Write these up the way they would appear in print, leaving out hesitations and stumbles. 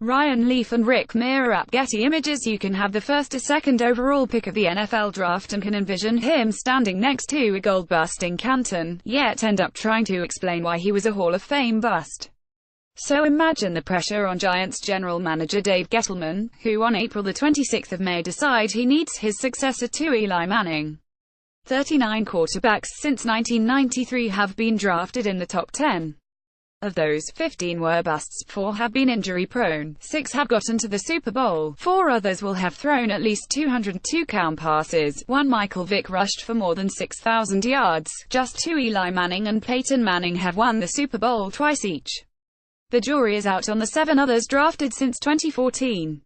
Ryan Leaf and Rick Mirer at Getty Images. You can have the first or second overall pick of the NFL draft and can envision him standing next to a gold-busting Canton, yet end up trying to explain why he was a Hall of Fame bust. So imagine the pressure on Giants general manager Dave Gettleman, who on April the 26th of May decide he needs his successor to Eli Manning. 39 quarterbacks since 1993 have been drafted in the top 10. Of those, 15 were busts, 4 have been injury-prone, 6 have gotten to the Super Bowl, 4 others will have thrown at least 202 count passes, 1 Michael Vick rushed for more than 6,000 yards, just 2 Eli Manning and Peyton Manning have won the Super Bowl twice each. The jury is out on the 7 others drafted since 2014.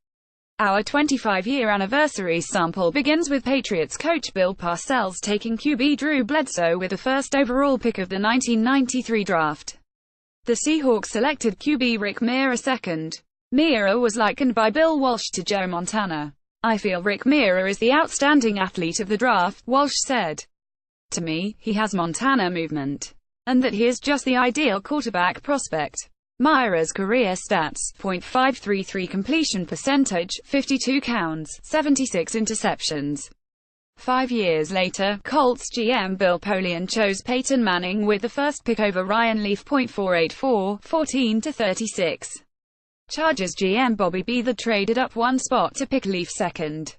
Our 25-year anniversary sample begins with Patriots coach Bill Parcells taking QB Drew Bledsoe with the first overall pick of the 1993 draft. The Seahawks selected QB Rick Mirer second. Mirer was likened by Bill Walsh to Joe Montana. "I feel Rick Mirer is the outstanding athlete of the draft," Walsh said. "To me, he has Montana movement. And that he is just the ideal quarterback prospect." Mirer's career stats: .533 completion percentage, 52 counts, 76 interceptions. 5 years later, Colts GM Bill Polian chose Peyton Manning with the first pick over Ryan Leaf. .484, 14-36. Chargers GM Bobby Beathard traded up 1 spot to pick Leaf second.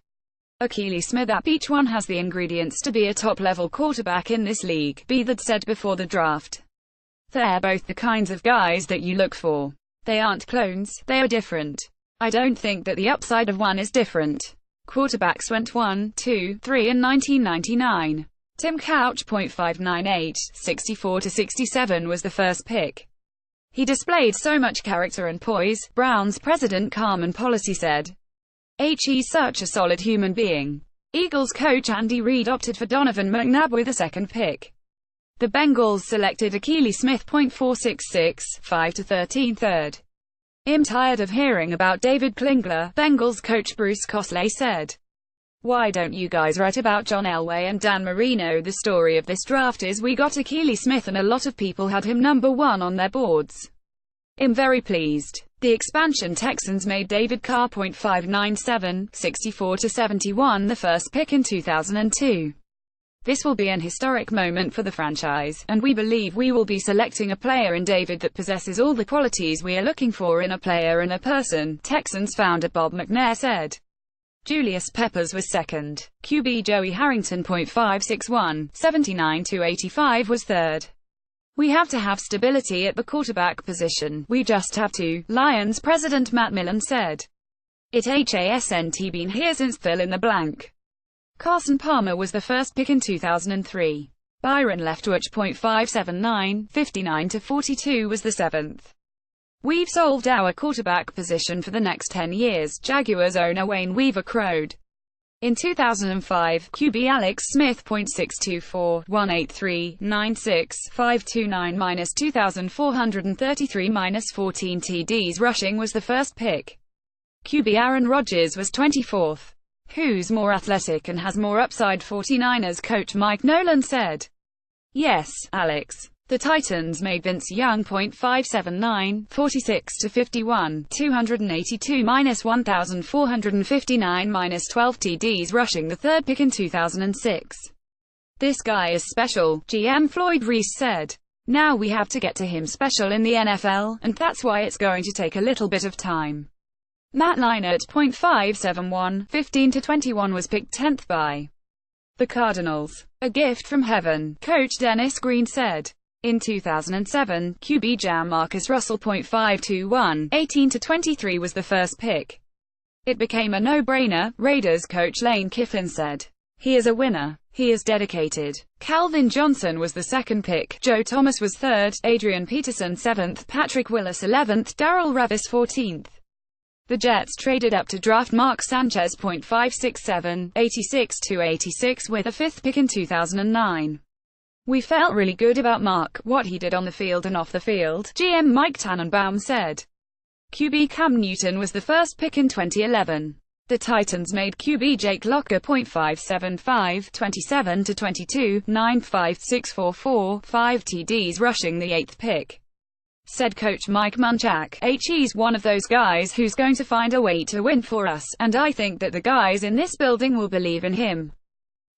Akili Smith at each one has the ingredients to be a top-level quarterback in this league, Beathard said before the draft. "They're both the kinds of guys that you look for. They aren't clones, they are different. I don't think that the upside of one is different." Quarterbacks went 1, 2, 3 in 1999. Tim Couch. .598, 64-67 was the first pick. "He displayed so much character and poise," Browns president Carmen Policy said. "He's such a solid human being." Eagles coach Andy Reid opted for Donovan McNabb with the second pick. The Bengals selected Akili Smith. .466, 5-13 third. "I'm tired of hearing about David Klingler," Bengals coach Bruce Cosley said. "Why don't you guys write about John Elway and Dan Marino? The story of this draft is we got Akili Smith and a lot of people had him number 1 on their boards. I'm very pleased." The expansion Texans made David Carr. .597, 64-71 the first pick in 2002. "This will be an historic moment for the franchise, and we believe we will be selecting a player in David that possesses all the qualities we are looking for in a player and a person," Texans founder Bob McNair said. Julius Peppers was second. QB Joey Harrington. .561, 79-85 was third. "We have to have stability at the quarterback position. We just have to," Lions president Matt Millen said. "It hasn't been here since fill in the blank." Carson Palmer was the first pick in 2003. Byron Leftwich. .579, 59-42 was the 7th. "We've solved our quarterback position for the next 10 years," Jaguars owner Wayne Weaver crowed. In 2005, QB Alex Smith. .624, 183, 96, 529 -2,433 -14 TDs rushing was the first pick. QB Aaron Rodgers was 24th. "Who's more athletic and has more upside?" 49ers coach Mike Nolan said. "Yes, Alex." The Titans made Vince Young. .579, 46-51, 282 -1,459 -12 TDs rushing the third pick in 2006. "This guy is special," GM Floyd Reese said. "Now we have to get to him special in the NFL, and that's why it's going to take a little bit of time." Matt Leinart. .571, 15-21 was picked 10th by the Cardinals. "A gift from heaven," coach Dennis Green said. In 2007, QB Jam Marcus Russell. .521, 18-23 was the first pick. "It became a no-brainer," Raiders coach Lane Kiffin said. "He is a winner. He is dedicated." Calvin Johnson was the second pick. Joe Thomas was third. Adrian Peterson 7th. Patrick Willis 11th. Darrell Revis 14th. The Jets traded up to draft Mark Sanchez. .567, 86-86 with a 5th pick in 2009. "We felt really good about Mark, what he did on the field and off the field," GM Mike Tannenbaum said. QB Cam Newton was the first pick in 2011. The Titans made QB Jake Locker. .575, 27-22, 9.5644, 5 TDs rushing the 8th pick. said coach Mike Munchak. He's one of those guys who's going to find a way to win for us, and I think that the guys in this building will believe in him.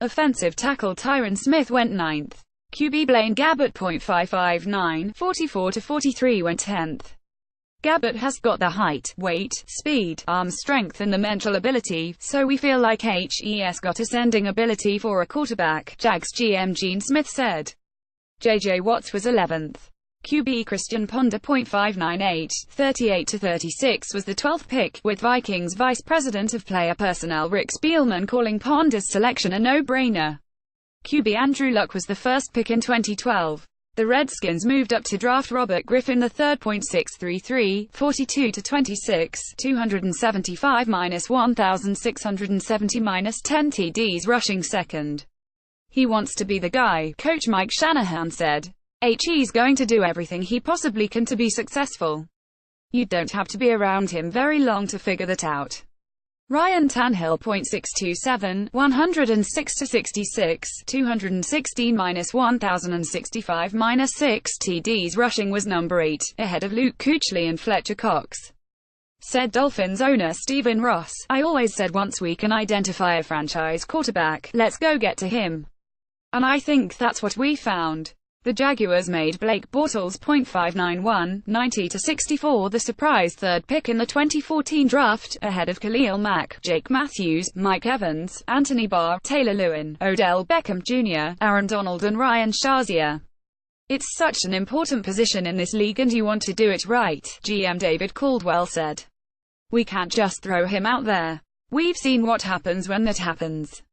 Offensive tackle Tyron Smith went 9th. QB Blaine Gabbert .559, 44-43 went 10th. Gabbert has got the height, weight, speed, arm strength and the mental ability, so we feel like he's got ascending ability for a quarterback, Jags GM Gene Smith said. JJ Watts was 11th. QB Christian Ponder .598, 38-36 was the 12th pick, with Vikings Vice President of Player Personnel Rick Spielman calling Ponder's selection a no-brainer. QB Andrew Luck was the first pick in 2012. The Redskins moved up to draft Robert Griffin III. .633, 42-26, 275-1670-10 TDs rushing second. He wants to be the guy, Coach Mike Shanahan said. He's going to do everything he possibly can to be successful. You don't have to be around him very long to figure that out. Ryan Tannehill .627, 106-66, 216-1065-6 TDs rushing was number 8, ahead of Luke Kuechly and Fletcher Cox. Said Dolphins owner Stephen Ross, I always said once we can identify a franchise quarterback, let's go get to him. And I think that's what we found. The Jaguars made Blake Bortles .591, 90-64 the surprise third pick in the 2014 draft, ahead of Khalil Mack, Jake Matthews, Mike Evans, Anthony Barr, Taylor Lewin, Odell Beckham Jr., Aaron Donald and Ryan Shazier. It's such an important position in this league and you want to do it right, GM David Caldwell said. We can't just throw him out there. We've seen what happens when that happens.